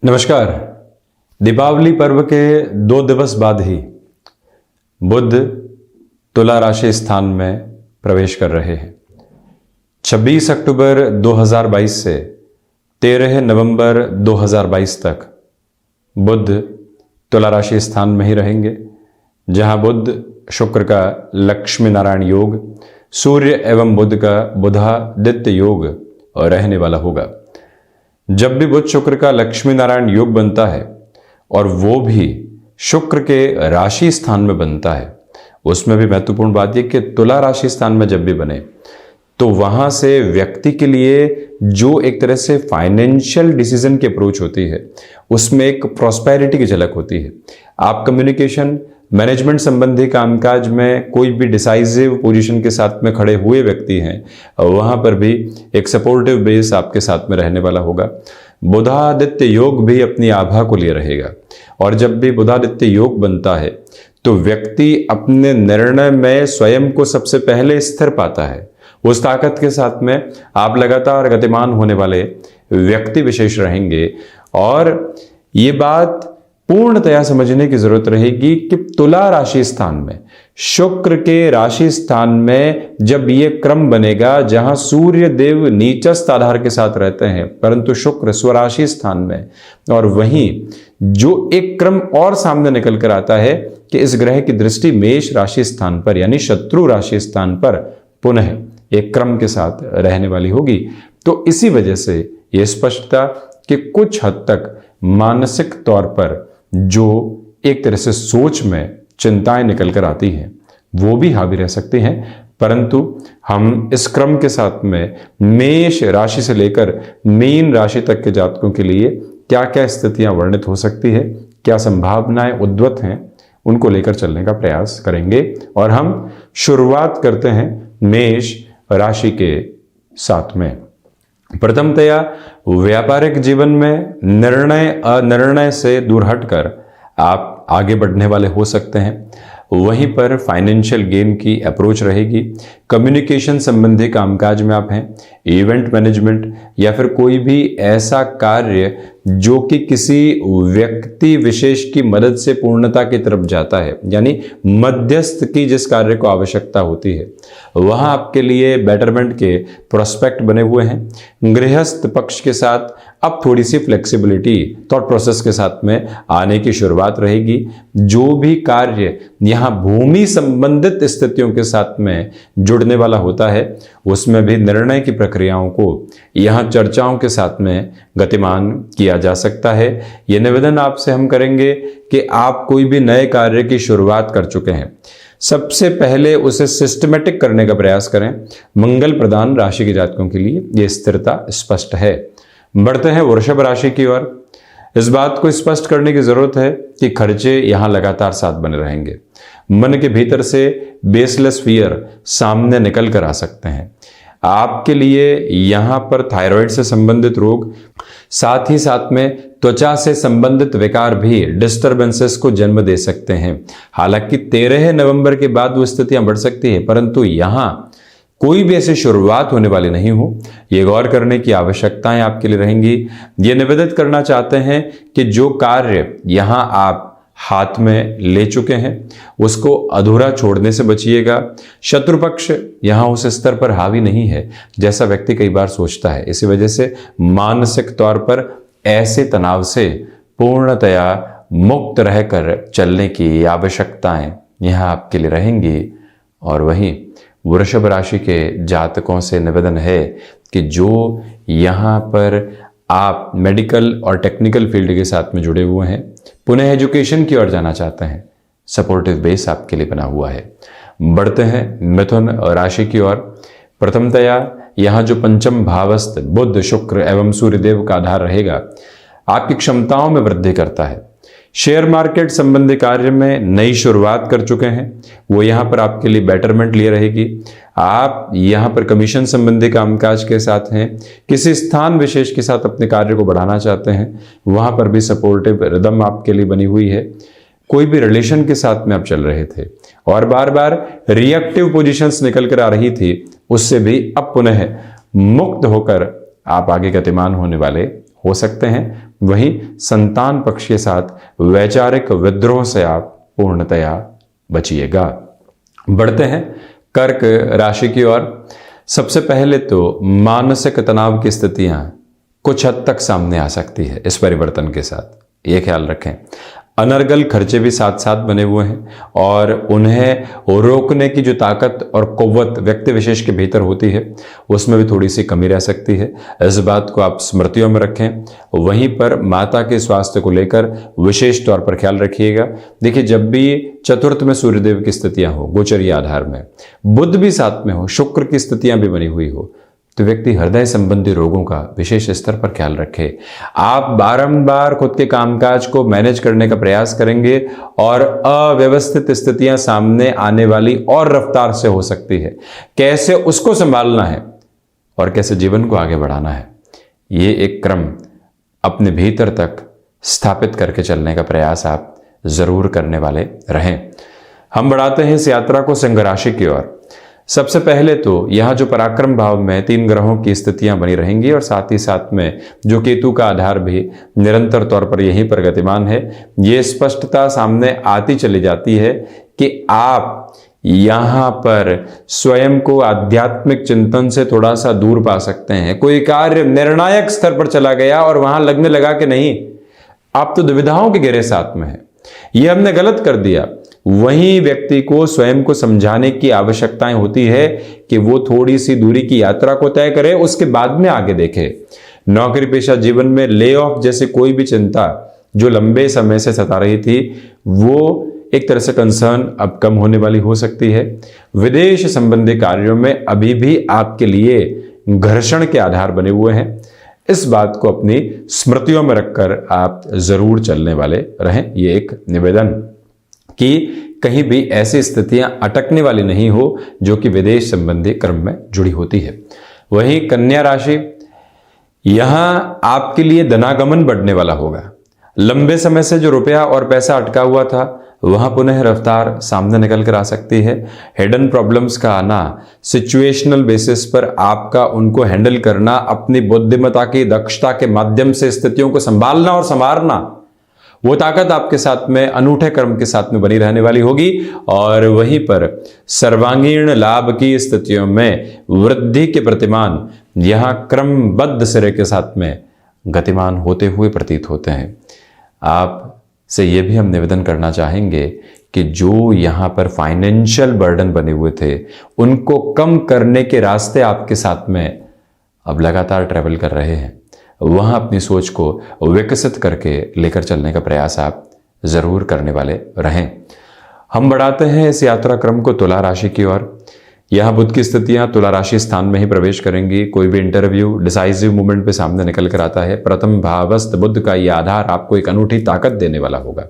नमस्कार। दीपावली पर्व के 2 दिवस बाद ही बुध तुला राशि स्थान में प्रवेश कर रहे हैं। 26 अक्टूबर 2022 से 13 नवंबर 2022 तक बुध तुला राशि स्थान में ही रहेंगे, जहां बुध शुक्र का लक्ष्मी नारायण योग, सूर्य एवं बुध का बुधादित्य योग रहने वाला होगा। जब भी बुध शुक्र का लक्ष्मी नारायण योग बनता है और वो भी शुक्र के राशि स्थान में बनता है, उसमें भी महत्वपूर्ण बात यह कि तुला राशि स्थान में जब भी बने तो वहां से व्यक्ति के लिए जो एक तरह से फाइनेंशियल डिसीजन की अप्रोच होती है, उसमें एक प्रॉस्पेरिटी की झलक होती है। आप कम्युनिकेशन मैनेजमेंट संबंधी कामकाज में कोई भी डिसाइसिव पोजीशन के साथ में खड़े हुए व्यक्ति हैं, वहां पर भी एक सपोर्टिव बेस आपके साथ में रहने वाला होगा। बुधादित्य योग भी अपनी आभा को लिए रहेगा, और जब भी बुधादित्य योग बनता है तो व्यक्ति अपने निर्णय में स्वयं को सबसे पहले स्थिर पाता है। उस ताकत के साथ में आप लगातार गतिमान होने वाले व्यक्ति विशेष रहेंगे, और ये बात पूर्णतया समझने की जरूरत रहेगी कि तुला राशि स्थान में शुक्र के राशि स्थान में जब ये क्रम बनेगा, जहां सूर्य देव नीचस्थ आधार के साथ रहते हैं परंतु शुक्र स्वराशि स्थान में, और वहीं जो एक क्रम और सामने निकल कर आता है कि इस ग्रह की दृष्टि मेष राशि स्थान पर यानी शत्रु राशि स्थान पर पुनः एक क्रम के साथ रहने वाली होगी। तो इसी वजह से यह स्पष्टता कि कुछ हद तक मानसिक तौर पर जो एक तरह से सोच में चिंताएं निकल कर आती हैं वो भी हावी रह सकती हैं, परंतु हम इस क्रम के साथ में मेष राशि से लेकर मीन राशि तक के जातकों के लिए क्या क्या स्थितियां वर्णित हो सकती है, क्या संभावनाएं उद्भत हैं, उनको लेकर चलने का प्रयास करेंगे। और हम शुरुआत करते हैं मेष राशि के साथ में। प्रथमतया व्यापारिक जीवन में निर्णय अनिर्णय से दूर हटकर आप आगे बढ़ने वाले हो सकते हैं। वहीं पर फाइनेंशियल गेन की अप्रोच रहेगी। कम्युनिकेशन संबंधी कामकाज में आप हैं, इवेंट मैनेजमेंट या फिर कोई भी ऐसा कार्य जो कि किसी व्यक्ति विशेष की मदद से पूर्णता की तरफ जाता है, यानी मध्यस्थ की जिस कार्य को आवश्यकता होती है, वहां आपके लिए बेटरमेंट के प्रोस्पेक्ट बने हुए हैं। गृहस्थ पक्ष के साथ अब थोड़ी सी फ्लेक्सिबिलिटी थॉट प्रोसेस के साथ में आने की शुरुआत रहेगी। जो भी कार्य यहाँ भूमि संबंधित स्थितियों के साथ में जुड़ने वाला होता है, उसमें भी निर्णय की प्रक्रियाओं को यहाँ चर्चाओं के साथ में गतिमान किया जा सकता है। ये निवेदन आपसे हम करेंगे कि आप कोई भी नए कार्य की शुरुआत कर चुके हैं, सबसे पहले उसे सिस्टमेटिक करने का प्रयास करें। मंगल प्रदान राशि के जातकों के लिए यह स्थिरता स्पष्ट है। बढ़ते हैं वृषभ राशि की ओर। इस बात को स्पष्ट करने की जरूरत है कि खर्चे यहां लगातार साथ बने रहेंगे। मन के भीतर से बेसलेस फियर सामने निकल कर आ सकते हैं। आपके लिए यहां पर थायराइड से संबंधित रोग, साथ ही साथ में त्वचा से संबंधित विकार भी डिस्टरबेंसेस को जन्म दे सकते हैं। हालांकि 13 नवंबर के बाद वो स्थितियां बढ़ सकती है, परंतु यहां कोई भी ऐसी शुरुआत होने वाली नहीं हो, ये गौर करने की आवश्यकताएं आपके लिए रहेंगी। ये निवेदित करना चाहते हैं कि जो कार्य यहां आप हाथ में ले चुके हैं उसको अधूरा छोड़ने से बचिएगा। शत्रु पक्ष यहां उस स्तर पर हावी नहीं है जैसा व्यक्ति कई बार सोचता है। इसी वजह से मानसिक तौर पर ऐसे तनाव से पूर्णतया मुक्त रहकर चलने की आवश्यकताएं यहां आपके लिए रहेंगी। और वहीं वृषभ राशि के जातकों से निवेदन है कि जो यहां पर आप मेडिकल और टेक्निकल फील्ड के साथ में जुड़े हुए हैं, पुनः एजुकेशन की ओर जाना चाहते हैं, सपोर्टिव बेस आपके लिए बना हुआ है। बढ़ते हैं मिथुन राशि की ओर। प्रथमतया यहां जो पंचम भावस्थ बुध शुक्र एवं सूर्यदेव का आधार रहेगा, आपकी क्षमताओं में वृद्धि करता है। शेयर मार्केट संबंधी कार्य में नई शुरुआत कर चुके हैं, वो यहां पर आपके लिए बेटरमेंट लिए रहेगी। आप यहां पर कमीशन संबंधी कामकाज के साथ हैं, किसी स्थान विशेष के साथ अपने कार्य को बढ़ाना चाहते हैं, वहां पर भी सपोर्टिव रिदम आपके लिए बनी हुई है। कोई भी रिलेशन के साथ में आप चल रहे थे और बार बार रिएक्टिव पोजीशंस निकल कर आ रही थी, उससे भी अब पुनः मुक्त होकर आप आगे गतिमान होने वाले हो सकते हैं। वहीं संतान पक्ष के साथ वैचारिक विद्रोह से आप पूर्णतया बचिएगा। बढ़ते हैं कर्क राशि की ओर। सबसे पहले तो मानसिक तनाव की स्थितियां कुछ हद तक सामने आ सकती है इस परिवर्तन के साथ, ये ख्याल रखें। अनर्गल खर्चे भी साथ साथ बने हुए हैं और उन्हें रोकने की जो ताकत और कुव्वत व्यक्ति विशेष के भीतर होती है उसमें भी थोड़ी सी कमी रह सकती है। इस बात को आप स्मृतियों में रखें। वहीं पर माता के स्वास्थ्य को लेकर विशेष तौर पर ख्याल रखिएगा। देखिए, जब भी चतुर्थ में सूर्यदेव की स्थितियां हो, गोचरीय आधार में बुध भी साथ में हो, शुक्र की स्थितियां भी बनी हुई हो, तो व्यक्ति हृदय संबंधी रोगों का विशेष स्तर पर ख्याल रखे। आप बारंबार खुद के कामकाज को मैनेज करने का प्रयास करेंगे और अव्यवस्थित स्थितियां सामने आने वाली और रफ्तार से हो सकती है। कैसे उसको संभालना है और कैसे जीवन को आगे बढ़ाना है, ये एक क्रम अपने भीतर तक स्थापित करके चलने का प्रयास आप जरूर करने वाले रहें। हम बढ़ाते हैं इस यात्रा को सिंह राशि की ओर। सबसे पहले तो यहां जो पराक्रम भाव में 3 ग्रहों की स्थितियां बनी रहेंगी और साथ ही साथ में जो केतु का आधार भी निरंतर तौर पर यहीं पर गतिमान है, ये स्पष्टता सामने आती चली जाती है कि आप यहां पर स्वयं को आध्यात्मिक चिंतन से थोड़ा सा दूर पा सकते हैं। कोई कार्य निर्णायक स्तर पर चला गया और वहां लगने लगा कि नहीं, आप तो दुविधाओं के घेरे साथ में है, ये हमने गलत कर दिया। वहीं व्यक्ति को स्वयं को समझाने की आवश्यकताएं होती है कि वो थोड़ी सी दूरी की यात्रा को तय करे, उसके बाद में आगे देखे। नौकरी पेशा जीवन में ले ऑफ जैसे कोई भी चिंता जो लंबे समय से सता रही थी, वो एक तरह से कंसर्न अब कम होने वाली हो सकती है। विदेश संबंधी कार्यों में अभी भी आपके लिए घर्षण के आधार बने हुए हैं। इस बात को अपनी स्मृतियों में रखकर आप जरूर चलने वाले रहें। ये एक निवेदन कि कहीं भी ऐसी स्थितियां अटकने वाली नहीं हो जो कि विदेश संबंधी क्रम में जुड़ी होती है। वहीं कन्या राशि, यहां आपके लिए धनागमन बढ़ने वाला होगा। लंबे समय से जो रुपया और पैसा अटका हुआ था वहां पुनः रफ्तार सामने निकल कर आ सकती है। हिडन प्रॉब्लम्स का आना, सिचुएशनल बेसिस पर आपका उनको हैंडल करना, अपनी बुद्धिमत्ता की दक्षता के माध्यम से स्थितियों को संभालना और संवारना, वो ताकत आपके साथ में अनूठे कर्म के साथ में बनी रहने वाली होगी। और वहीं पर सर्वांगीण लाभ की स्थितियों में वृद्धि के प्रतिमान यहां क्रमबद्ध सिरे के साथ में गतिमान होते हुए प्रतीत होते हैं। आपसे यह भी हम निवेदन करना चाहेंगे कि जो यहां पर फाइनेंशियल बर्डन बने हुए थे उनको कम करने के रास्ते आपके साथ में अब लगातार ट्रेवल कर रहे हैं। वहां अपनी सोच को विकसित करके लेकर चलने का प्रयास आप जरूर करने वाले रहें। हम बढ़ाते हैं इस यात्रा क्रम को तुला राशि की ओर। यहां बुध की स्थितियां तुला राशि स्थान में ही प्रवेश करेंगी। कोई भी इंटरव्यू डिसाइसिव मूवमेंट पे सामने निकल कर आता है। प्रथम भावस्थ बुध का यह आधार आपको एक अनूठी ताकत देने वाला होगा।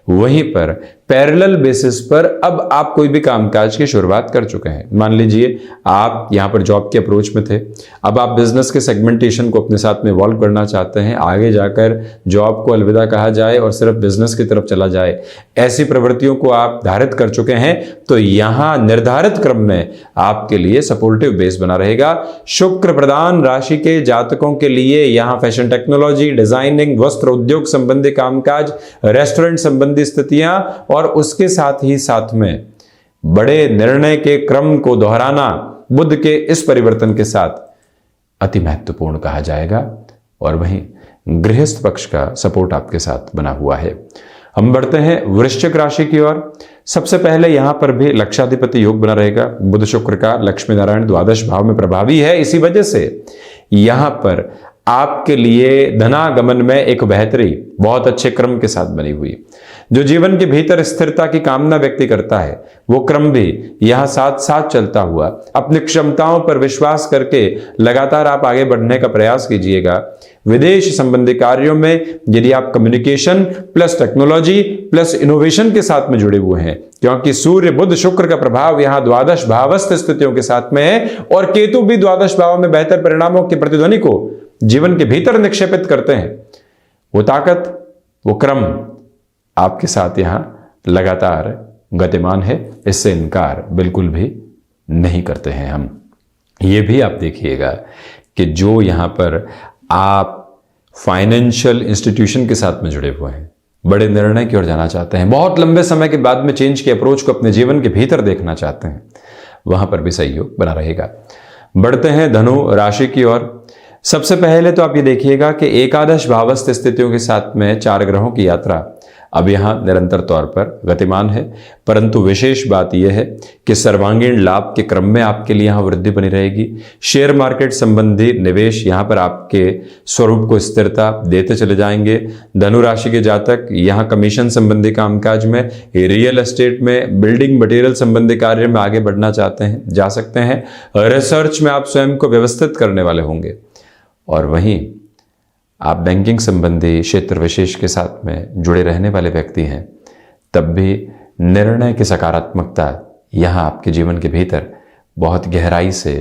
वहीं पर पैरेलल बेसिस पर अब आप कोई भी कामकाज की शुरुआत कर चुके हैं। मान लीजिए आप यहां पर जॉब के अप्रोच में थे, अब आप बिजनेस के सेगमेंटेशन को अपने साथ में इवॉल्व करना चाहते हैं, आगे जाकर जॉब को अलविदा कहा जाए और सिर्फ बिजनेस की तरफ चला जाए, ऐसी प्रवृत्तियों को आप धारित कर चुके हैं, तो यहां निर्धारित क्रम में आपके लिए सपोर्टिव बेस बना रहेगा। शुक्र प्रधान राशि के जातकों के लिए यहां फैशन टेक्नोलॉजी, डिजाइनिंग, वस्त्र उद्योग संबंधी कामकाज, रेस्टोरेंट संबंधी स्थितियां और उसके साथ ही साथ में बड़े निर्णय के क्रम को दोहराना बुध के इस परिवर्तन के साथ अति महत्वपूर्ण कहा जाएगा। और वहीं गृहस्थ पक्ष का सपोर्ट आपके साथ बना हुआ है। हम बढ़ते हैं वृश्चिक राशि की ओर। सबसे पहले यहां पर भी लक्षाधिपति योग बना रहेगा। बुध शुक्र का लक्ष्मी नारायण द्वादश भाव में प्रभावी है। इसी वजह से यहां पर आपके लिए धनागमन में एक बेहतरी बहुत अच्छे क्रम के साथ बनी हुई। जो जीवन के भीतर स्थिरता की कामना व्यक्ति करता है वो क्रम भी यहां साथ साथ चलता हुआ अपनी क्षमताओं पर विश्वास करके लगातार आप आगे बढ़ने का प्रयास कीजिएगा। विदेश संबंधी कार्यों में यदि आप communication plus technology plus innovation के साथ में जुड़े हुए हैं, क्योंकि सूर्य बुध शुक्र का प्रभाव यहां द्वादश भावस्थ स्थितियों के साथ में है और केतु भी द्वादश भाव में बेहतर परिणामों की प्रतिध्वनि को जीवन के भीतर निक्षेपित करते हैं। वो ताकत, वो क्रम आपके साथ यहां लगातार गतिमान है। इससे इनकार बिल्कुल भी नहीं करते हैं हम। ये भी आप देखिएगा कि जो यहां पर आप फाइनेंशियल इंस्टीट्यूशन के साथ में जुड़े हुए हैं, बड़े निर्णय की ओर जाना चाहते हैं, बहुत लंबे समय के बाद में चेंज की अप्रोच को अपने जीवन के भीतर देखना चाहते हैं, वहां पर भी सहयोग बना रहेगा। बढ़ते हैं धनु राशि की ओर। सबसे पहले तो आप ये देखिएगा कि एकादश भावस्थ स्थितियों के साथ में 4 ग्रहों की यात्रा अब यहां निरंतर तौर पर गतिमान है, परंतु विशेष बात यह है कि सर्वांगीण लाभ के क्रम में आपके लिए यहां वृद्धि बनी रहेगी। शेयर मार्केट संबंधी निवेश यहां पर आपके स्वरूप को स्थिरता देते चले जाएंगे। धनु राशि के जातक यहां कमीशन संबंधी कामकाज में, रियल एस्टेट में, बिल्डिंग मटेरियल संबंधी कार्य में आगे बढ़ना चाहते हैं, जा सकते हैं। रिसर्च में आप स्वयं को व्यवस्थित करने वाले होंगे, और वहीं आप बैंकिंग संबंधी क्षेत्र विशेष के साथ में जुड़े रहने वाले व्यक्ति हैं, तब भी निर्णय की सकारात्मकता यहां आपके जीवन के भीतर बहुत गहराई से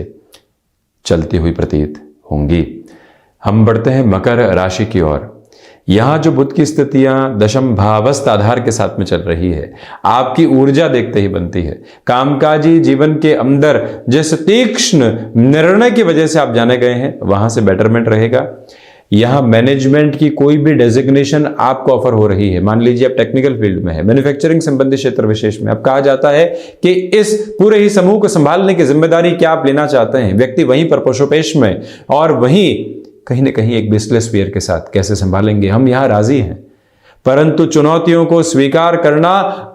चलती हुई प्रतीत होंगी। हम बढ़ते हैं मकर राशि की ओर। यहां जो बुध की स्थितियां दशम भावस्थ आधार के साथ में चल रही है, आपकी ऊर्जा देखते ही बनती है। कामकाजी जीवन के अंदर जिस तीक्ष्ण निर्णय की वजह से आप जाने गए हैं, वहां से बेटरमेंट रहेगा। यहां मैनेजमेंट की कोई भी डेजिग्नेशन आपको ऑफर हो रही है, मान लीजिए आप टेक्निकल फील्ड में है, मैन्युफैक्चरिंग संबंधी क्षेत्र विशेष में, अब कहा जाता है कि इस पूरे ही समूह को संभालने की जिम्मेदारी क्या आप लेना चाहते हैं। व्यक्ति वहीं पर पुरुषोपेश में और वहीं कहीं ना कहीं एक बिजनेस स्फीयर के साथ कैसे संभालेंगे, हम यहां राजी हैं, परंतु चुनौतियों को स्वीकार करना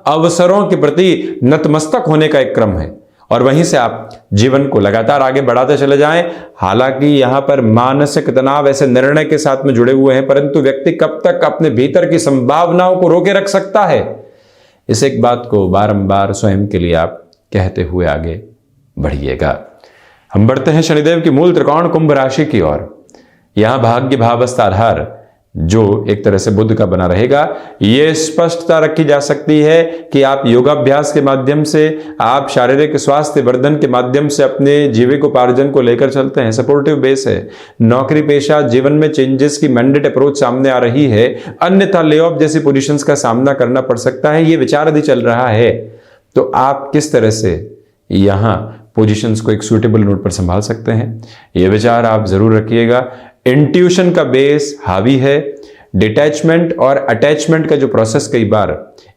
अवसरों के प्रति नतमस्तक होने का एक क्रम है, और वहीं से आप जीवन को लगातार आगे बढ़ाते चले जाएं। हालांकि यहां पर मानसिक तनाव ऐसे निर्णय के साथ में जुड़े हुए हैं, परंतु व्यक्ति कब तक अपने भीतर की संभावनाओं को रोके रख सकता है, इस एक बात को बारंबार स्वयं के लिए आप कहते हुए आगे बढ़िएगा। हम बढ़ते हैं शनिदेव की मूल त्रिकोण कुंभ राशि की ओर। यहां भाग्य भावस्थ आधार जो एक तरह से बुध का बना रहेगा, यह स्पष्टता रखी जा सकती है कि आप योगाभ्यास के माध्यम से, आप शारीरिक स्वास्थ्य वर्धन के माध्यम से अपने जीविकोपार्जन को लेकर चलते हैं। सपोर्टिव बेस है। नौकरी पेशा जीवन में चेंजेस की मैंडेट अप्रोच सामने आ रही है, अन्यथा ले ऑफ जैसी पोजीशंस का सामना करना पड़ सकता है, ये विचार यदि चल रहा है तो आप किस तरह से यहां पोजीशंस को एक सूटेबल नोट पर संभाल सकते हैं, यह विचार आप जरूर रखिएगा। इंट्यूशन का बेस हावी है। डिटैचमेंट और अटैचमेंट का जो प्रोसेस कई बार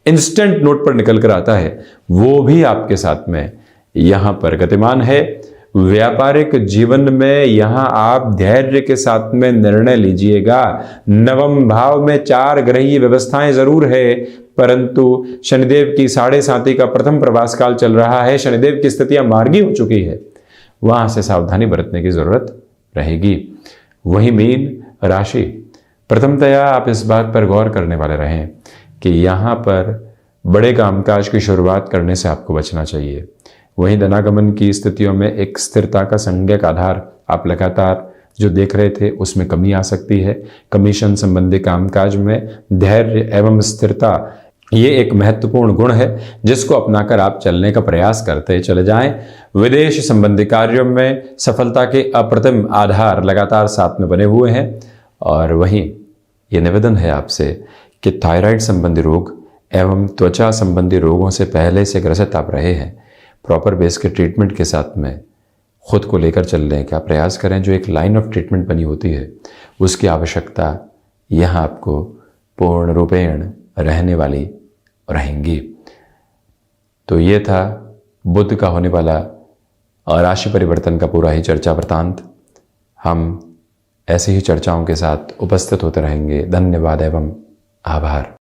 इंस्टेंट नोट पर निकल कर आता है, वो भी आपके साथ में यहां पर गतिमान है। व्यापारिक जीवन में यहां आप धैर्य के साथ में निर्णय लीजिएगा। नवम भाव में 4 ग्रहीय व्यवस्थाएं जरूर है, परंतु शनिदेव की 7.5 का प्रथम प्रवास काल चल रहा है, शनिदेव की स्थितियां मार्गी हो चुकी है, वहां से सावधानी बरतने की जरूरत रहेगी। वही मीन राशि, प्रथमतया आप इस बात पर गौर करने वाले रहें कि यहां पर बड़े कामकाज की शुरुआत करने से आपको बचना चाहिए। वहीं धनागमन की स्थितियों में एक स्थिरता का संज्ञक आधार आप लगातार जो देख रहे थे, उसमें कमी आ सकती है। कमीशन संबंधी कामकाज में धैर्य एवं स्थिरता ये एक महत्वपूर्ण गुण है, जिसको अपनाकर आप चलने का प्रयास करते चले जाएं। विदेश संबंधी कार्यों में सफलता के अप्रतिम आधार लगातार साथ में बने हुए हैं। और वहीं ये निवेदन है आपसे कि थायराइड संबंधी रोग एवं त्वचा संबंधी रोगों से पहले से ग्रसित आप रहे हैं, प्रॉपर बेस के ट्रीटमेंट के साथ में खुद को लेकर चलने का प्रयास करें। जो एक लाइन ऑफ ट्रीटमेंट बनी होती है, उसकी आवश्यकता यहाँ आपको पूर्ण रूपेण रहने वाली रहेंगी। तो ये था बुध का होने वाला राशि परिवर्तन का पूरा ही चर्चा वृत्तांत। हम ऐसी ही चर्चाओं के साथ उपस्थित होते रहेंगे। धन्यवाद एवं आभार।